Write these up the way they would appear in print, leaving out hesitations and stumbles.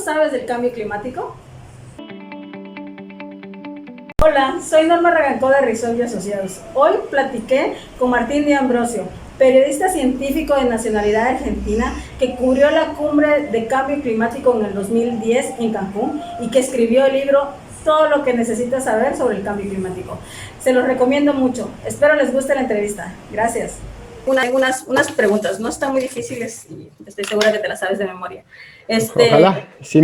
sabes del cambio climático? Hola, soy Norma Ragancó de Rizol y Asociados. Hoy platiqué con Martín de Ambrosio, periodista científico de nacionalidad argentina que cubrió la cumbre de cambio climático en el 2010 en Cancún y que escribió el libro Todo lo que necesitas saber sobre el cambio climático. Se los recomiendo mucho. Espero les guste la entrevista. Gracias. Unas preguntas, no están muy difíciles y estoy segura que te las sabes de memoria. Ojalá, si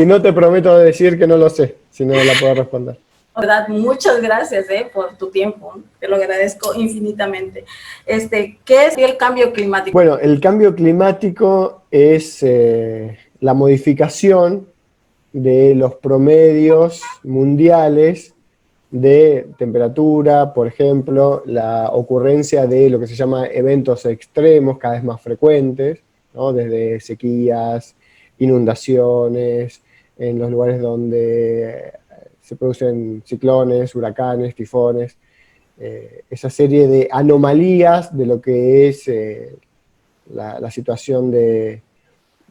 no te prometo decir que no lo sé, si no la puedo responder. ¿Verdad? Muchas gracias por tu tiempo, te lo agradezco infinitamente. ¿Qué es el cambio climático? Bueno, el cambio climático es la modificación de los promedios mundiales de temperatura, por ejemplo, la ocurrencia de lo que se llama eventos extremos cada vez más frecuentes, ¿no? Desde sequías, inundaciones, en los lugares donde se producen ciclones, huracanes, tifones, esa serie de anomalías de lo que es la situación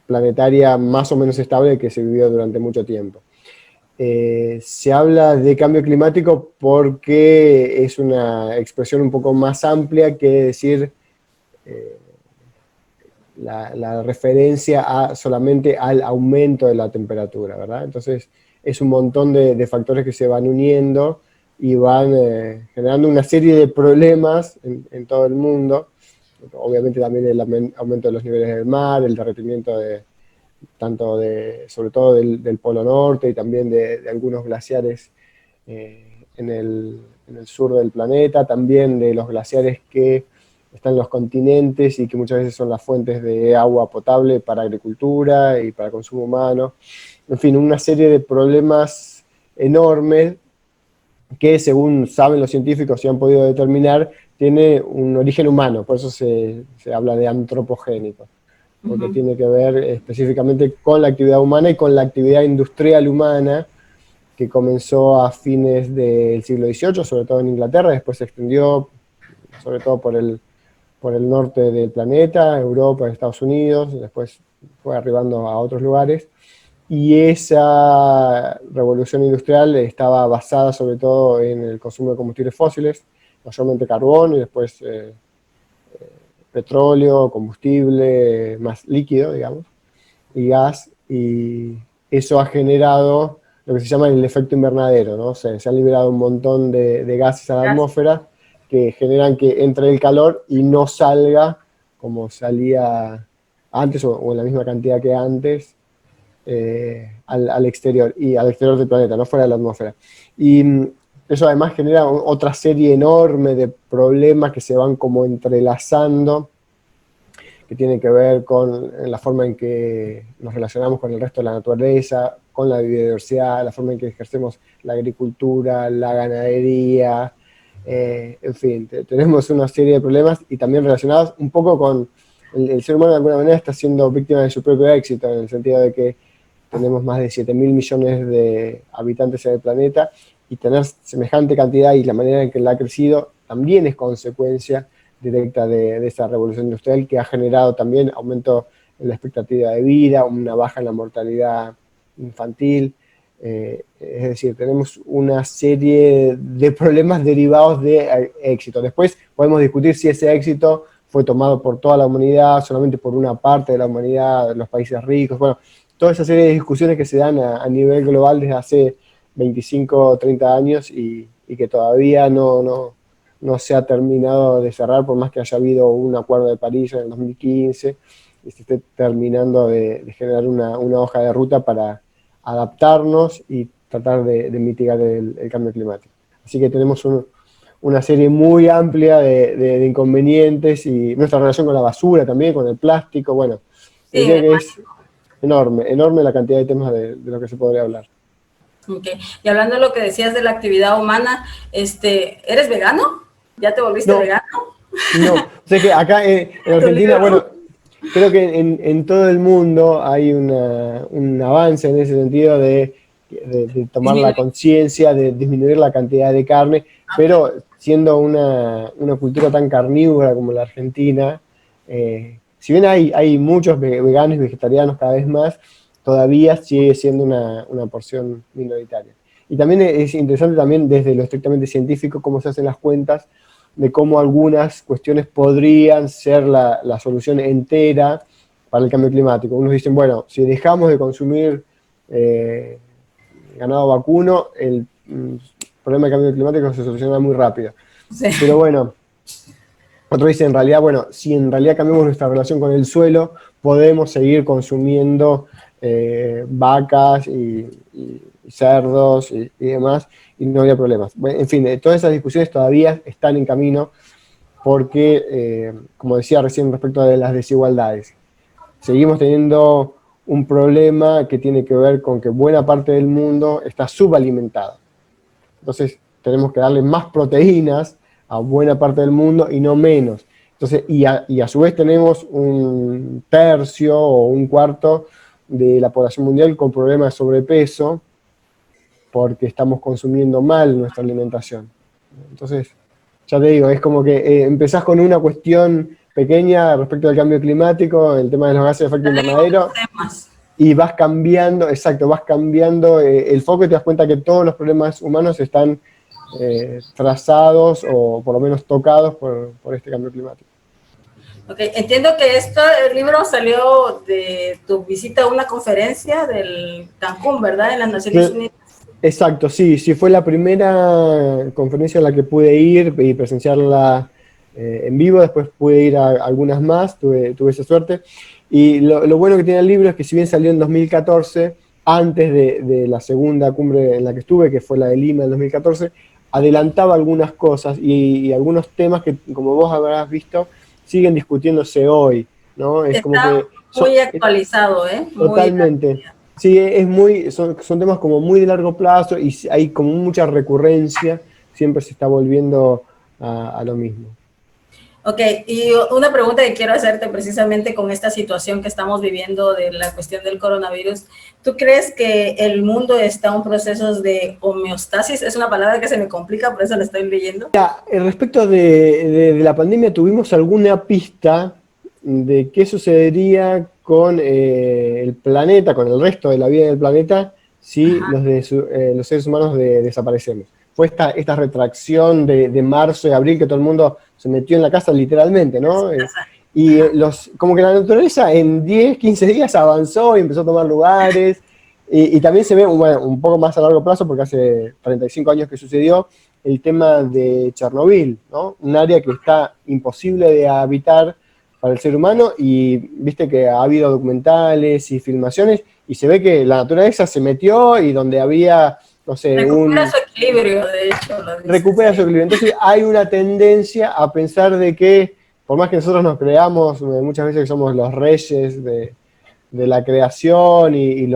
planetaria más o menos estable que se vivió durante mucho tiempo. Se habla de cambio climático porque es una expresión un poco más amplia que decir la referencia solamente al aumento de la temperatura, ¿verdad? Entonces es un montón de factores que se van uniendo y van generando una serie de problemas en todo el mundo. Obviamente también el aumento de los niveles del mar, el derretimiento sobre todo del Polo Norte y también de algunos glaciares en el sur del planeta, también de los glaciares que están en los continentes y que muchas veces son las fuentes de agua potable para agricultura y para consumo humano. En fin, una serie de problemas enormes que, según saben los científicos y han podido determinar, tiene un origen humano, por eso se habla de antropogénico, porque tiene que ver específicamente con la actividad humana y con la actividad industrial humana que comenzó a fines del siglo XVIII, sobre todo en Inglaterra, después se extendió sobre todo por el norte del planeta, Europa, Estados Unidos, después fue arribando a otros lugares, y esa revolución industrial estaba basada sobre todo en el consumo de combustibles fósiles, mayormente carbón y después petróleo, combustible más líquido, digamos, y gas, y eso ha generado lo que se llama el efecto invernadero, ¿no? Se han liberado un montón de gases a la atmósfera que generan que entre el calor y no salga como salía antes o en la misma cantidad que antes al exterior, y al exterior del planeta, no fuera de la atmósfera. Y eso además genera otra serie enorme de problemas que se van como entrelazando, que tienen que ver con la forma en que nos relacionamos con el resto de la naturaleza, con la biodiversidad, la forma en que ejercemos la agricultura, la ganadería, en fin, tenemos una serie de problemas y también relacionados un poco con el ser humano. De alguna manera está siendo víctima de su propio éxito, en el sentido de que tenemos más de 7.000 millones de habitantes en el planeta, y tener semejante cantidad y la manera en que la ha crecido también es consecuencia directa de esa revolución industrial, que ha generado también aumento en la expectativa de vida, una baja en la mortalidad infantil. Es decir, tenemos una serie de problemas derivados de éxito. Después podemos discutir si ese éxito fue tomado por toda la humanidad, solamente por una parte de la humanidad, los países ricos. Bueno, toda esa serie de discusiones que se dan a nivel global desde hace 25 o 30 años y que todavía no se ha terminado de cerrar, por más que haya habido un acuerdo de París en el 2015 y se esté terminando de generar una hoja de ruta para adaptarnos y tratar de mitigar el cambio climático. Así que tenemos una serie muy amplia de inconvenientes, y nuestra relación con la basura también, con el plástico. Bueno, Sí, diría que es enorme la cantidad de temas de lo que se podría hablar. Okay. Y hablando de lo que decías de la actividad humana, ¿eres vegano? ¿Ya te volviste vegano? No, o sea que acá en Argentina, bueno, creo que en todo el mundo hay un avance en ese sentido de tomar la conciencia, de disminuir la cantidad de carne, pero siendo una cultura tan carnívora como la Argentina, si bien hay muchos veganos y vegetarianos cada vez más, todavía sigue siendo una porción minoritaria. Y también es interesante también desde lo estrictamente científico cómo se hacen las cuentas de cómo algunas cuestiones podrían ser la solución entera para el cambio climático. Unos dicen, bueno, si dejamos de consumir ganado vacuno, el problema del cambio climático se soluciona muy rápido. Sí. Pero bueno, otro dice en realidad, bueno, si en realidad cambiamos nuestra relación con el suelo, podemos seguir consumiendo vacas y cerdos y demás, y no había problemas. Bueno, en fin, todas esas discusiones todavía están en camino porque, como decía recién respecto de las desigualdades, seguimos teniendo un problema que tiene que ver con que buena parte del mundo está subalimentada. Entonces tenemos que darle más proteínas a buena parte del mundo y no menos. Entonces, y a su vez tenemos un tercio o un cuarto de la población mundial con problemas de sobrepeso porque estamos consumiendo mal nuestra alimentación. Entonces, ya te digo, es como que empezás con una cuestión pequeña respecto al cambio climático, el tema de los gases de efecto invernadero, y vas cambiando, exacto, vas cambiando el foco y te das cuenta que todos los problemas humanos están trazados o por lo menos tocados por este cambio climático. Ok, entiendo que el libro salió de tu visita a una conferencia del Cancún, ¿verdad? En las Naciones Unidas. Exacto, sí, fue la primera conferencia a la que pude ir y presenciarla en vivo, después pude ir a algunas más, tuve esa suerte. Y lo bueno que tiene el libro es que si bien salió en 2014, antes de la segunda cumbre en la que estuve, que fue la de Lima en 2014, adelantaba algunas cosas y algunos temas que, como vos habrás visto, siguen discutiéndose hoy, ¿no? Es como que muy actualizado, ¿eh? Totalmente. Muy Sí, son temas como muy de largo plazo y hay como mucha recurrencia, siempre se está volviendo a lo mismo. Ok, y una pregunta que quiero hacerte precisamente con esta situación que estamos viviendo de la cuestión del coronavirus. ¿Tú crees que el mundo está en procesos de homeostasis? Es una palabra que se me complica, por eso la estoy leyendo. Respecto de la pandemia, tuvimos alguna pista de qué sucedería con el planeta, con el resto de la vida del planeta, si los seres humanos desaparecemos. Fue esta retracción de marzo y abril que todo el mundo se metió en la casa literalmente, ¿no? Y como que la naturaleza en 10, 15 días avanzó y empezó a tomar lugares, y también se ve, bueno, un poco más a largo plazo, porque hace 35 años que sucedió, el tema de Chernobyl, ¿no? Un área que está imposible de habitar para el ser humano, y viste que ha habido documentales y filmaciones, y se ve que la naturaleza se metió y donde había, no sé, recupera su equilibrio, de hecho. Recupera su equilibrio. Entonces hay una tendencia a pensar de que, por más que nosotros nos creamos muchas veces que somos los reyes de la creación y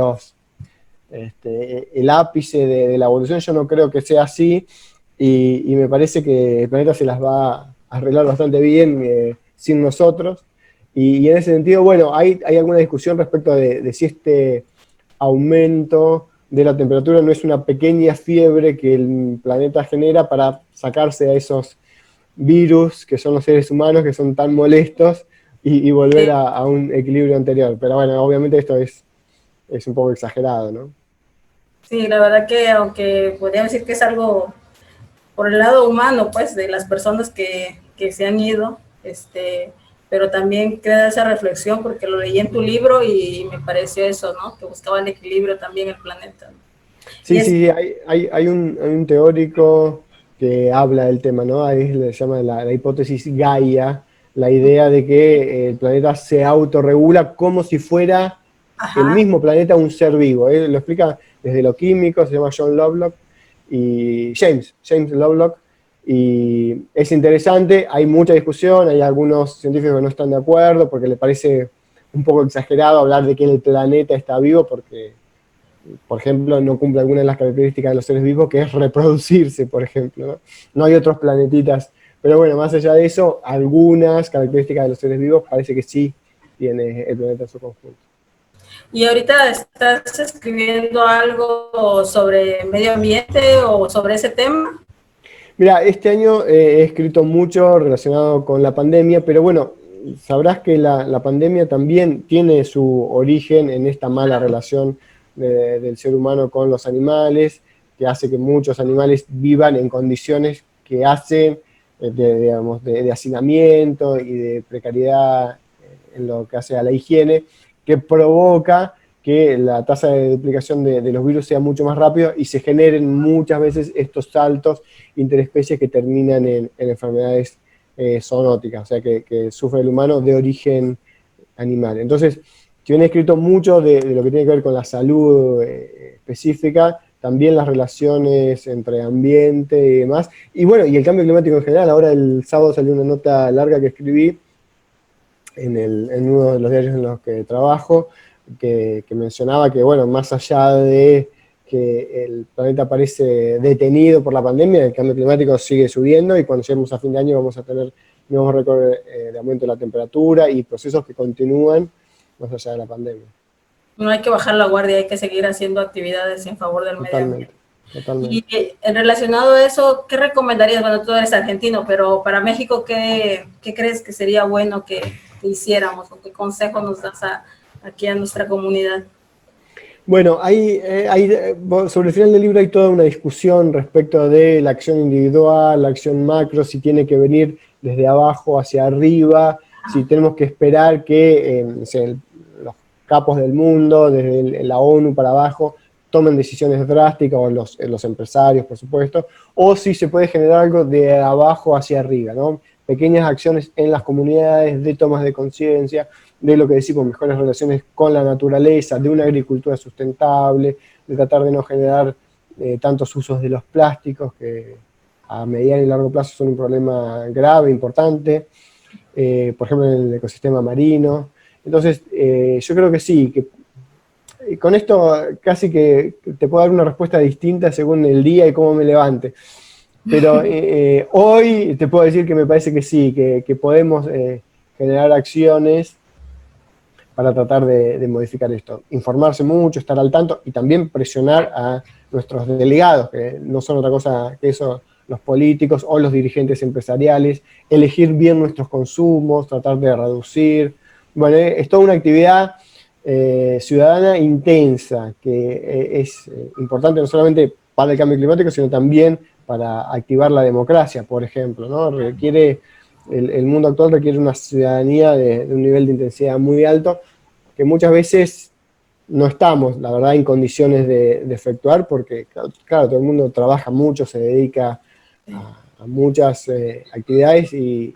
el ápice de la evolución, yo no creo que sea así, y me parece que el planeta se las va a arreglar bastante bien sin nosotros, y en ese sentido, bueno, hay alguna discusión respecto de si este aumento de la temperatura no es una pequeña fiebre que el planeta genera para sacarse a esos virus que son los seres humanos, que son tan molestos, y volver a un equilibrio anterior. Pero bueno, obviamente esto es un poco exagerado, ¿no? Sí, la verdad que aunque podría decir que es algo por el lado humano, pues, de las personas que se han ido, pero también queda esa reflexión porque lo leí en tu libro y me pareció eso, ¿no? Que buscaba el equilibrio también el planeta. Sí, hay un teórico que habla del tema, ¿no? Ahí se llama la hipótesis Gaia, la idea de que el planeta se autorregula como si fuera el mismo planeta un ser vivo. Lo explica desde lo químico, se llama John Lovelock, y James Lovelock, y es interesante, hay mucha discusión, hay algunos científicos que no están de acuerdo porque les parece un poco exagerado hablar de que el planeta está vivo porque, por ejemplo, no cumple alguna de las características de los seres vivos, que es reproducirse, por ejemplo, ¿no? No hay otros planetitas, pero bueno, más allá de eso, algunas características de los seres vivos parece que sí tiene el planeta en su conjunto. ¿Y ahorita estás escribiendo algo sobre medio ambiente o sobre ese tema? Mira, este año he escrito mucho relacionado con la pandemia, pero bueno, sabrás que la pandemia también tiene su origen en esta mala relación del ser humano con los animales, que hace que muchos animales vivan en condiciones que hacen, digamos, de hacinamiento y de precariedad en lo que hace a la higiene, que provoca que la tasa de duplicación de los virus sea mucho más rápida y se generen muchas veces estos saltos interespecies que terminan en enfermedades zoonóticas, o sea, que sufre el humano de origen animal. Entonces, si bien he escrito mucho de lo que tiene que ver con la salud específica, también las relaciones entre ambiente y demás, y bueno, y el cambio climático en general. Ahora el sábado salió una nota larga que escribí en uno de los diarios en los que trabajo, que mencionaba que, bueno, más allá de que el planeta parece detenido por la pandemia, el cambio climático sigue subiendo y cuando lleguemos a fin de año vamos a tener nuevos récords de aumento de la temperatura y procesos que continúan más allá de la pandemia. No hay que bajar la guardia, hay que seguir haciendo actividades en favor del medio ambiente. Totalmente. Y en relacionado a eso, ¿qué recomendarías? Bueno, tú eres argentino, pero para México, ¿qué crees que sería bueno que hiciéramos? ¿O qué consejo nos das aquí a nuestra comunidad? Bueno, sobre el final del libro hay toda una discusión respecto de la acción individual, la acción macro, si tiene que venir desde abajo hacia arriba, si tenemos que esperar que los capos del mundo, desde la ONU para abajo, tomen decisiones drásticas, o los empresarios, por supuesto, o si se puede generar algo de abajo hacia arriba, ¿no? Pequeñas acciones en las comunidades de tomas de conciencia, de lo que decimos, mejores relaciones con la naturaleza, de una agricultura sustentable, de tratar de no generar tantos usos de los plásticos que a mediano y largo plazo son un problema grave, importante, por ejemplo en el ecosistema marino. Entonces, yo creo que sí, que con esto casi que te puedo dar una respuesta distinta según el día y cómo me levante. Pero hoy te puedo decir que me parece que sí, que podemos generar acciones para tratar de modificar esto. Informarse mucho, estar al tanto y también presionar a nuestros delegados, que no son otra cosa que eso, los políticos o los dirigentes empresariales, elegir bien nuestros consumos, tratar de reducir. Bueno, es toda una actividad ciudadana intensa, que es importante no solamente para el cambio climático, sino también para activar la democracia, por ejemplo, ¿no? El mundo actual requiere una ciudadanía de un nivel de intensidad muy alto, que muchas veces no estamos, la verdad, en condiciones de efectuar, porque, claro, todo el mundo trabaja mucho, se dedica a muchas actividades y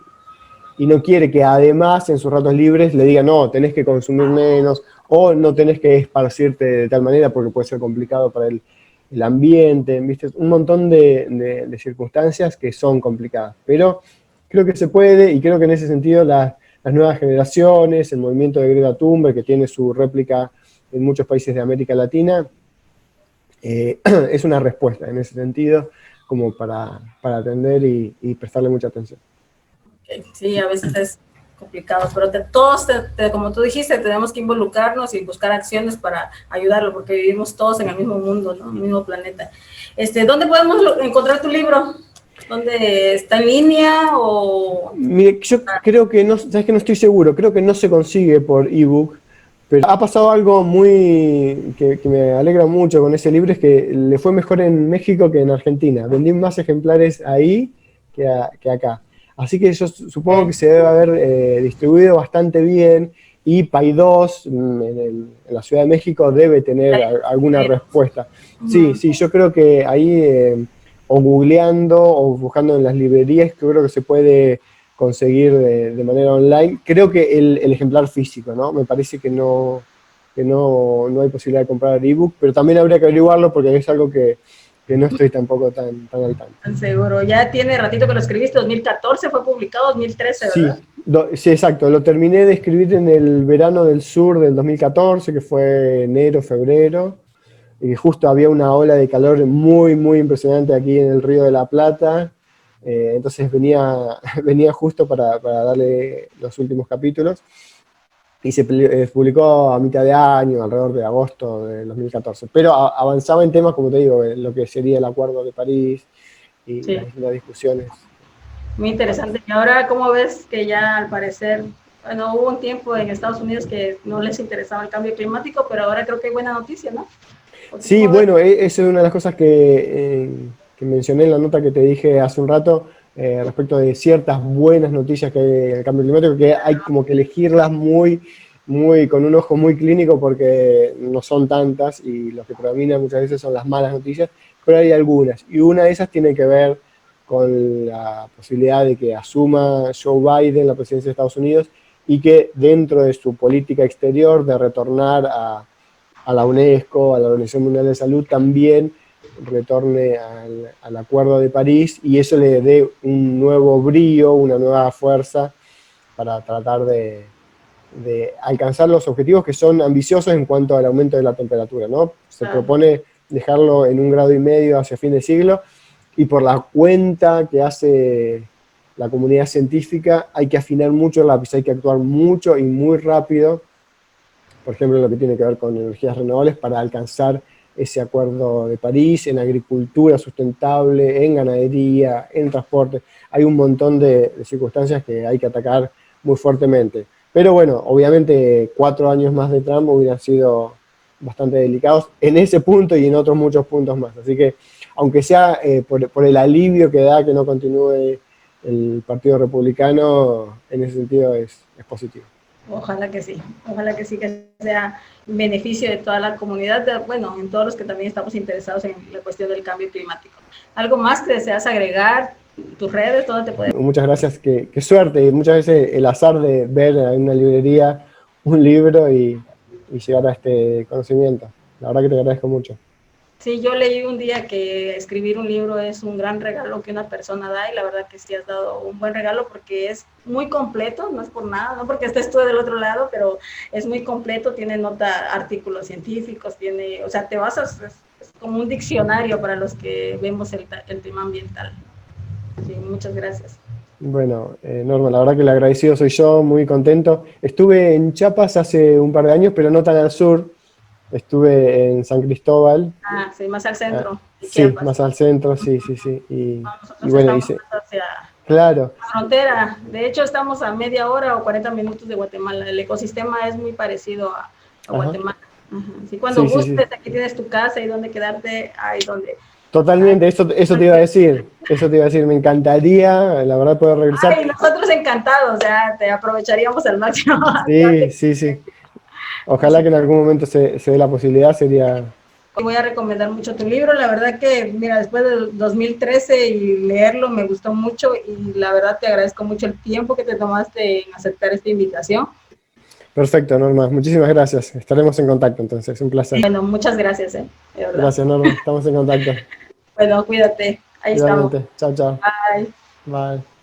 no quiere que además en sus ratos libres le digan, no, tenés que consumir menos, o no tenés que esparcirte de tal manera porque puede ser complicado para el ambiente, ¿viste? Un montón de circunstancias que son complicadas, pero creo que se puede, y creo que en ese sentido las nuevas generaciones, el movimiento de Greta Thunberg, que tiene su réplica en muchos países de América Latina, es una respuesta en ese sentido, como para atender y prestarle mucha atención. Sí, a veces es complicado, pero todos, como tú dijiste, tenemos que involucrarnos y buscar acciones para ayudarlo, porque vivimos todos en el mismo mundo, ¿no? En el mismo planeta. ¿Dónde podemos encontrar tu libro? ¿Dónde está en línea o...? Mire, yo creo que no, sabes que no estoy seguro, creo que no se consigue por ebook, pero ha pasado algo que me alegra mucho con ese libro, es que le fue mejor en México que en Argentina. Vendí más ejemplares ahí que acá. Así que yo supongo que se debe haber distribuido bastante bien, y Paidós en la Ciudad de México debe tener alguna respuesta. Sí, yo creo que ahí, o googleando o buscando en las librerías, creo que se puede conseguir de manera online. Creo que el ejemplar físico, ¿no? Me parece que no hay posibilidad de comprar ebook, pero también habría que averiguarlo porque es algo que no estoy tampoco tan al tanto. Seguro, ya tiene ratito que lo escribiste, 2014, fue publicado 2013, ¿verdad? Sí, exacto, lo terminé de escribir en el verano del sur del 2014, que fue enero, febrero, y justo había una ola de calor muy, muy impresionante aquí en el Río de la Plata, entonces venía justo para darle los últimos capítulos, y se publicó a mitad de año, alrededor de agosto de 2014, pero avanzaba en temas, como te digo, lo que sería el Acuerdo de París y las discusiones. Muy interesante. Y ahora, ¿cómo ves que ya al parecer Bueno, hubo un tiempo en Estados Unidos que no les interesaba el cambio climático, pero ahora creo que hay buena noticia, ¿no? Sí, bueno, eso es una de las cosas que mencioné en la nota que te dije hace un rato, respecto de ciertas buenas noticias que hay en el cambio climático, que hay como que elegirlas con un ojo muy clínico porque no son tantas y lo que predominan muchas veces son las malas noticias, pero hay algunas. Y una de esas tiene que ver con la posibilidad de que asuma Joe Biden la presidencia de Estados Unidos y que dentro de su política exterior de retornar a la UNESCO, a la Organización Mundial de Salud, también retorne al Acuerdo de París y eso le dé un nuevo brío, una nueva fuerza para tratar de alcanzar los objetivos que son ambiciosos en cuanto al aumento de la temperatura, ¿no? Se propone dejarlo en 1,5 grados hacia fin de siglo y por la cuenta que hace la comunidad científica hay que afinar mucho el lápiz, hay que actuar mucho y muy rápido, por ejemplo, lo que tiene que ver con energías renovables para alcanzar ese acuerdo de París, en agricultura sustentable, en ganadería, en transporte. Hay un montón de circunstancias que hay que atacar muy fuertemente. Pero bueno, obviamente 4 años más de Trump hubieran sido bastante delicados en ese punto y en otros muchos puntos más. Así que, aunque sea por el alivio que da que no continúe el Partido Republicano, en ese sentido es positivo. Ojalá que sí, que sea en beneficio de toda la comunidad, bueno, en todos los que también estamos interesados en la cuestión del cambio climático. ¿Algo más que deseas agregar? ¿Tus redes? ¿Dónde te puedes? Muchas gracias, qué suerte. Muchas veces el azar de ver en una librería un libro y llegar a este conocimiento. La verdad que te agradezco mucho. Sí, yo leí un día que escribir un libro es un gran regalo que una persona da y la verdad que sí has dado un buen regalo porque es muy completo, no es por nada, no porque estés tú del otro lado, pero es muy completo, tiene nota, artículos científicos, tiene, o sea, te basas, es como un diccionario para los que vemos el tema ambiental. Sí, muchas gracias. Bueno, Norma, la verdad que el agradecido soy yo, muy contento. Estuve en Chiapas hace un par de años, pero no tan al sur. Estuve en San Cristóbal. Ah, sí, más al centro de Sí, Chiapas. más al centro, sí, sí, sí. No, Y nosotros bueno, estamos hice, hacia claro. la frontera. De hecho, estamos a media hora o 40 minutos de Guatemala. El ecosistema es muy parecido a Ajá. Guatemala. Ajá. Sí, cuando Sí, sí, gustes, sí. aquí tienes tu casa y donde quedarte, ahí donde. Totalmente, eso te iba a decir. Eso te iba a decir, me encantaría, la verdad, poder regresar. Ay, nosotros encantados, ya te aprovecharíamos al máximo. Sí, sí, sí. Ojalá que en algún momento se dé la posibilidad, sería... Voy a recomendar mucho tu libro, la verdad que, mira, después del 2013 y leerlo me gustó mucho y la verdad te agradezco mucho el tiempo que te tomaste en aceptar esta invitación. Perfecto, Norma. Muchísimas gracias. Estaremos en contacto entonces. Un placer. Bueno, muchas gracias, de verdad. Gracias, Norma. Estamos en contacto. Bueno, cuídate. Ahí estamos. Igualmente. Chao, chao. Bye. Bye.